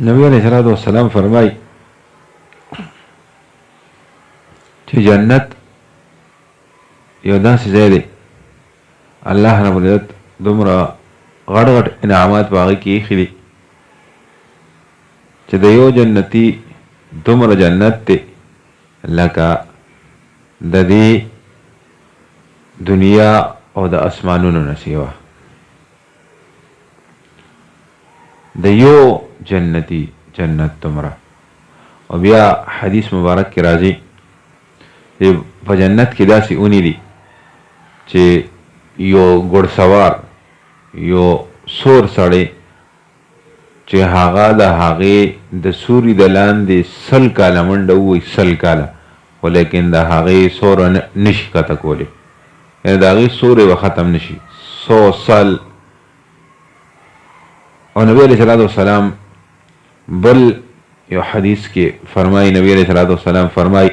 نبی علیہ الصلوۃ والسلام فرمای چې جنت یو داسې ځای دی الله رب العزت دومره غټ غټ انعامات په هغې کې ایښي دي چې د یو جنتي دومره جنت دی لکه د دې دنیا او د اسمانونو نه سیوا د یو جنتی جنت دومره. او بیا حدیث مبارک کې راځي چې په جنت کې داسې اونې دي چې یو ګوړسوار یو سور سړی چې هغه د هغې د سوري د لاندې 100 کاله منډه ووایي 100 کاله خو لیکن د هغې سوره نشي کته کولی یعنې د هغې سوری به ختم نشي 100 سال. او نبی علیہ الصلوۃ والسلام بل یو حدیث کې فرمایي نبی علیہ الصلوۃ والسلام فرمایي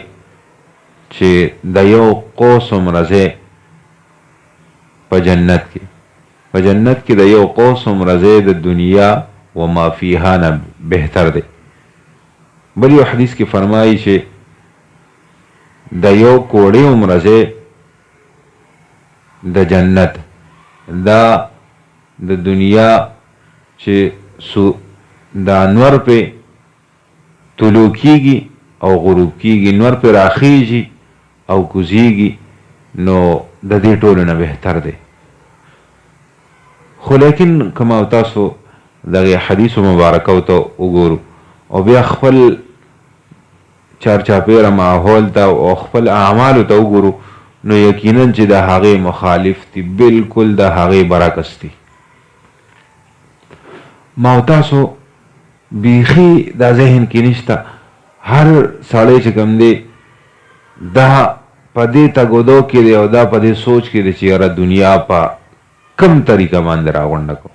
چې د یو قوس عمره ځای په جنت کې د یو قوس عمره ځای د دنیا و ما فیها نه بهتر دی. بل یو حدیث کې فرمایي چې د یو کوړی عمره ځای د جنت دا د دنیا چې د انور په طلوع کیږي او غروب کیږي نور په راخیږي او کوزیږي نو د دې ټولو نه بهتر دی. خو لیکن کما تاسو دغه حدیث مبارکه ته وګورو او بیا خپل چارچاپیره ماحول ته او خپل اعمالو ته وګورو نو یقینا چې د هغې مخالف دي بالکل د هغې برعکس دي. ما تاسو بیخي دا ذهن کې نشته هر سړی چې کوم دی دا په دې تګودو کې دی او دا په دې سوچ کې دی چې یاره دنیا په کم طریقه باندې راغونډه کو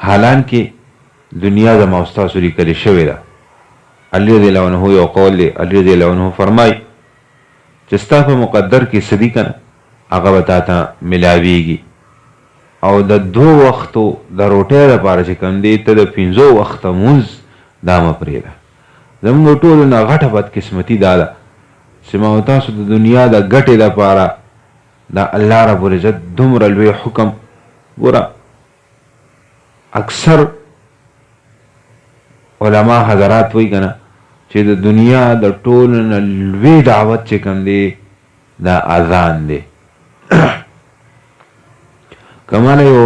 حالانکه دنیا زما او ستاسو لیکلې شوې ده. علی رضی الله عنه یو قول دی علی رضی الله عنه فرمایي چې ستا په مقدر کې څه دي که نه هغه به تا ته ملاویږي او د 2 وختو د روټۍ لپاره چې کوم دی ته د 5 وخته مونځ دا مه پرېږده. زموږ ټولو نه غټه بدقسمتي دا ده چې ما تاسو د دنیا د ګټې لپاره د الله رب العزت دومره لوی حکم ګوره اکثر علما حضرات وایي که نه چې د دنیا د ټولو نه لوی دعوت چې کوم دی دا اذان دی. کماله یو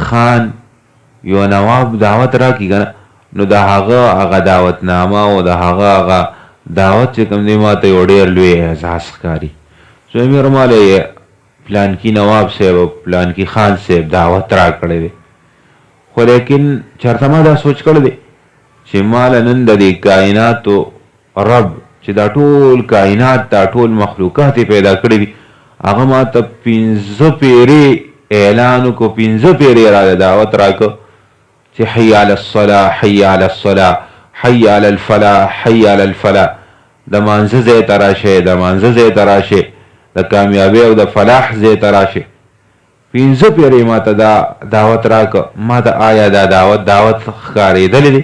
خان یو نواب دعوت راکړي که نه نو د هغه دعوتنامه او د هغه دعوت چې کوم دی ما ته یو ډېر لوی احساس ښکاري چې مې رماله پلانکي نواب صاحب او پلانکي خان صاحب دعوت راکړی دی خو لیکن چېرته ما دا سوچ کړی دی چې ماله نن د دې کائناتو رب چې دا ټول کائنات دا ټول مخلوقات یې پیدا کړي دي هغه ما ته 15 پیرې اعلان وکړو 15 پیرې راله دعوت راکړو چې حي علی الصلاة حي علی الصلاة حي علی الفلاح حي علی الفلاح د مانځه ځای ته راشئ د مانځه ځای ته راشئ د کامیابۍ او د فلاح ځای ته راشئ. 15 پیرې ما ته دا دعوت راکړه ما ته آیا دا دعوت ښکارېدلی دی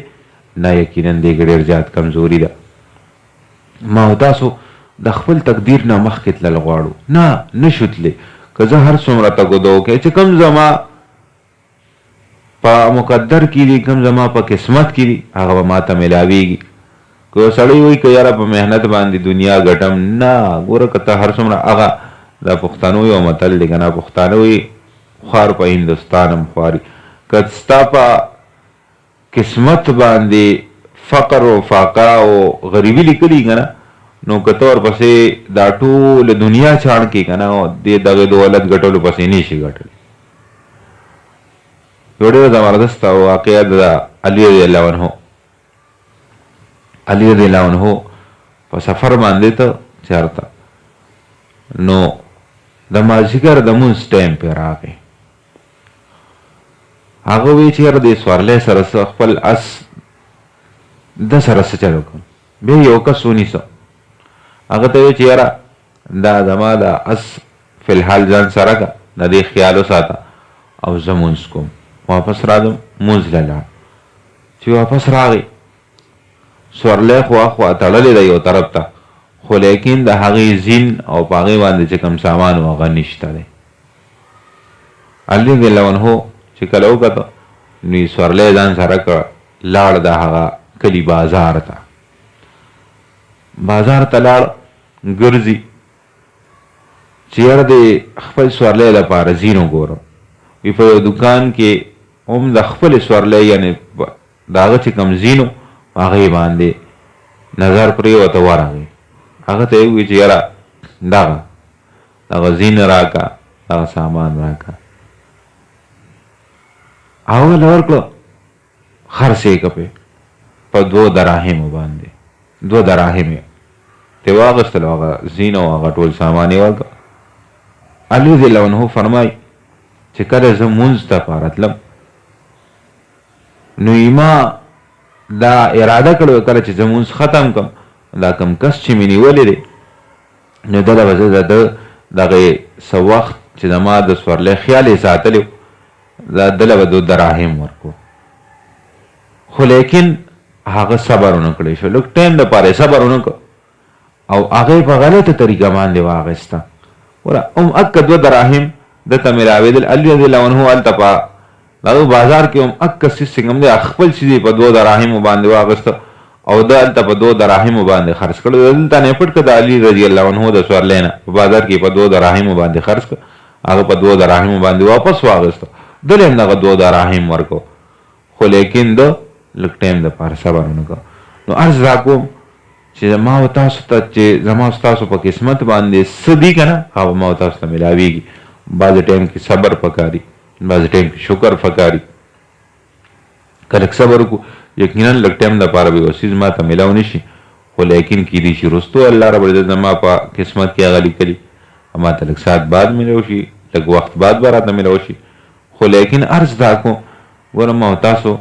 نه یقینا دی ډېر زیات کمزوري ده. ما تاسو د خپل تقدیر نه مخکې تلل غواړو نه شو تللی که زه هر څومره تګودو وکړې چې کوم زما په مقدر کې دي کوم زما په قسمت کې دي هغه به ما ته میلاویږي. که یو سړی وایي که یاره په محنت باندې دنیا ګټم نه ګوره که ته هر څومره هغه د پښتنو یو متل دی که نه پښتانه وایي خوار په هندوستان هم خواري که ستا په قسمت باندې فقر و فاقه او غریبي لیکلي که نه نو که ته ورپسې دا ټوله دنیا چاڼ کې که نه دغې دولت ګټلو پسې نشي ګټلی. یو ډېره زبردسته واقعه د علي رضی الله عنه په سفر باندې ته چېرته نو د مازدیګر د مونځ ټایم پې راغی هغه وایي چې یاره دې سورلی سره خپل اس د سره څه چل وکړم بیا یو کس ونیسه هغه ته وایي چې یاره دا زما د اس فی الحال ځان سره که د دې خیال وساته او زه مونځ کوم واپس راځم مونځ له لاړ چې چې واپس راغی سورلی خوا تړلې ده یو طرف ته، خو لیکن د هغې زین او په هغې باندې چې کوم سامان و هغه نشته دی. علي رضی الله عنه چې کله وکته نو یې سورلی ځان سره کړه، لاړ د هغه کلي بازار ته. بازار ته لاړ ګرځي چې یاره د خپل سورلی لپاره زین وګورم. وي په یو دوکان کې هم د خپل سورلی یعنې د هغه چې کوم زین و هغې باندې نظر پرېوته ورغی. هغه ته یې وویل چې یاره دغه زین راکه، دغه سامان راکه. هغه له ورکړه خرڅ یې کړه په 2 دراهمو باندې. 2 دراهم یې ترې واخیستلو، هغه زین او هغه ټول سامان یې ورکړه. علي رضی الله عنه فرمایي چې کله زه مونځ ته پاره تلم نو ما دا اراده کړې کله چې زه مونځ ختم کړم دا کوم کس چې مې نیولی دی نو دله به زه د دغې څه وخت چې زما د سورلی خیال یې ساتلی و دله به 2 دراهم ورکو. خو لیکن هغه صبر ونه کړی شو، لږ ټایم دپاره یې صبر ونه کړ او هغې په غلطه طریقه باندې واخیسته. اکه 2 دراهم دته میلاوېدل. علي رضی الله عنه هلته په دغه بازار کې هم اکه څیز چې کوم دی خپل څیز یې په 2 دراهمو باندې واخیسته او ده هلته په 2 دراهمو باندې خرڅ کړو. دلته نه یې پټ کړه د علي رضی الله عنه د سورلی نه په بازار کې په 2 دراهمو باندې خرڅ کړه، هغه په 2 دراهمو باندې واپس واخیسته. دله هم دغه 2 دراهم ورکړو، خو لیکن ده لږ ټایم دپاره صبر ونه کړو. نو عرض را کوم چې ما و تاسو ته چې زما ستاسو په قسمت باندې څه دي که نه هغه ما و تاسو ته میلاویږي. بعضې ټایم کې صبر پکاري، بعضې ټایم کې شکر پکاري. که لږ صبر وکړو یقینا لږ ټایم دپاره به یو څیز ما ته میلاو نه شي، خو لیکن کیدای شي وروستو الله رب العزت زما په قسمت کې هغه لیکلي ما ته لږ ساعت بعد میلاو شي، لږ وخت بعد به راته میلاو شي. خو لیکن عرض دا کوم ګوره ما تاسو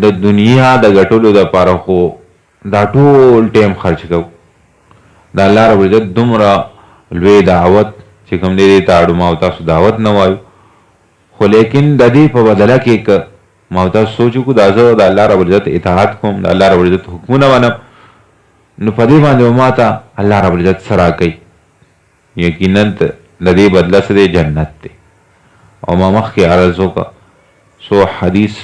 د دنیا د ګټلو دپاره خو دا ټول ټایم خرچ کوو. د الله رب العزت دومره لوی دعوت چې کوم دی دې ته اړو ما تاسو دعوت نه وایو، خو لیکن د دې په بدله کې که ما تاسو سوچ وکړو دا زه د الله رب العزت اطاعت کوم، د الله رب العزت حکمونه منم، نو په دې باندې ما ته الله رب العزت څه راکوي. یقینا د دې بدله څه دی؟ جنت دی. او ما مخکې عرض وکړه سو حدیث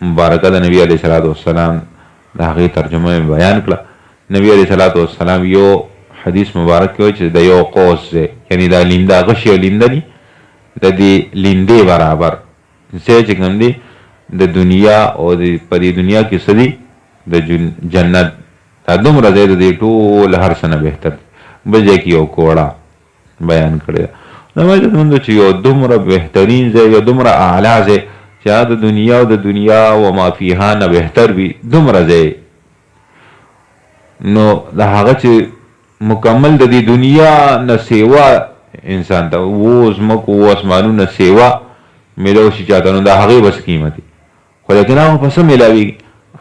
مبارکه د نبی علیه صلات وسلام د هغې ترجمه مې بیان کړه. نبی علیه صلات وسلام یو حدیث مبارک کې وایي چې د یو قوس دی، یعنی دا لینده غشي او لینده دي د دې لیندې برابر څه چې کوم دی د دنیا او په دې دنیا کې څه دي د جنت دا دومره دی د دې ټول هر څه نه بهتر دی. بل ځای کې یو کوړه بیان کړی ده. دا مطلب مونږ چې یو دومره بهترین ځای، یو دومره اعلی ځای چې د دنیا او د دنیا و ما فیها نه بهتر وي، دومره ځای نو د هغه چې مکمل د دې دنیا نه سیوا انسان ته و ځمکو و اسمانونو سیوا میلاو شي چاته، نو د هغې بس قیمت وي. خو لیکن هغه په څه میلاویږي؟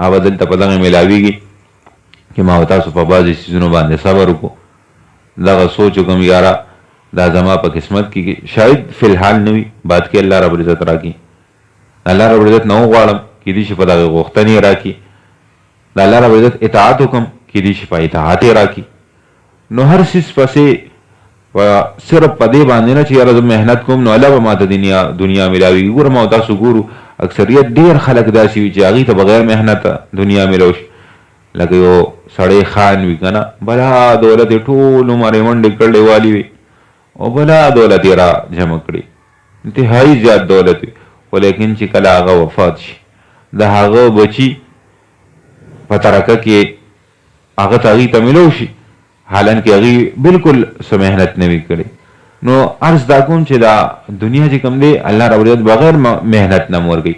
هغه دلته په دغه میلاویږي چې ما و تاسو په بعضې څیزونو باندې صبر وکړو، دغه سوچ وکړم یاره دا زما په قسمت کې شاید فی الحال نه وي، بعد کې الله رب العزت راکړي. الله رب العزت نه وغواړم کیدای شي په دغه غوښتنې یې راکړي. د الله رب العزت اطاعت وکړم کیدای شي په اطاعت یې راکړي. نو هر څیز پسې صرف په دې باندې نه چې یاره زه محنت کوم نو الله به ما ته دنیا میلاوي. ګوره ما تاسو ګورو اکثریت ډېر خلک داسې وي چې هغې ته بغیر محنته دنیا میلاو شي. لکه یو سړی خان وي که نه، بلا دولت یې ټول عمر یې منډې کړلې والي وي او بلا دولت یې را جمع کړي، انتهایي زیات دولت وي. خو لیکن چې کله هغه وفات شي د هغه بچي په ترکه کې هغه ته هغې ته میلاو شي، حالانکې هغې بلکل څه محنت نه وي کړی. نو عرض دا کوم چې دا دنیا چې کوم دی الله رب العزت بغیر محنت نه ورکوي،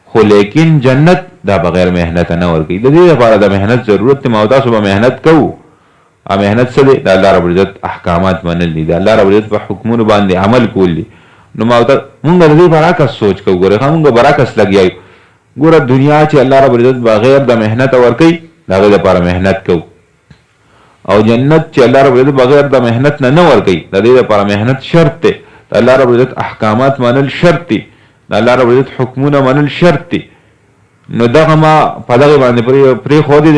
خو لیکن جنت دا بغیر محنت نه ورکوي. د دې لپاره د محنت ضرورت دی. ما تاسو به محنت کوو. محنت څه دی؟ د الله رب العزت احکامات منل دي، د الله رب العزت په حکمونو باندې عمل کول دي. نو مونږ د دې برعکس سوچ کوو. ګوره مونږ برعکس لګیا یو. ګوره دنیا چې الله رب العزت بغیر د محنت ورکوي د هغې لپاره محنت کوو، او جنت چې الله رب العزت بغیر د محنت نه ورکوي د دې لپاره محنت شرط دی. د الله رب العزت احکامات منل شرط دي، د الله رب العزت حکمونه منل شرط دي. نو دغه ما په دغه باندې پرې خو دي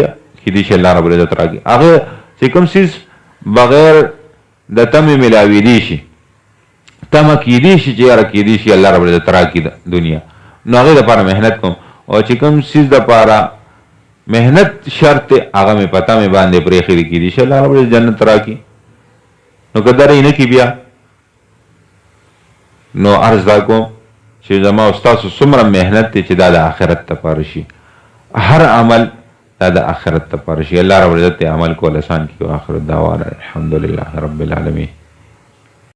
کې دي چې الله رب العزت راکړي هغه چې کوم سیز بغیر د تمه ملاوي دي شي تمه کې دي شي چې یاره کې دي شي الله رب العزت راکړي دنیا نو هغه لپاره مهنت کوم او چې کوم سیز د لپاره مهنت شرط هغه مې پتا مې باندې پرې خېری کې دي چې الله رب العزت جنت راکړي نو قدرې نه کې بیا نو عرض دا کوم چې زما استاد څومره مهنت دي چې دا د آخرت لپاره شي هر عمل دا د آخرت لپاره شي الله رب العزت عمل کول آسان کړي او آخرت دعوانا الحمدلله رب العالمین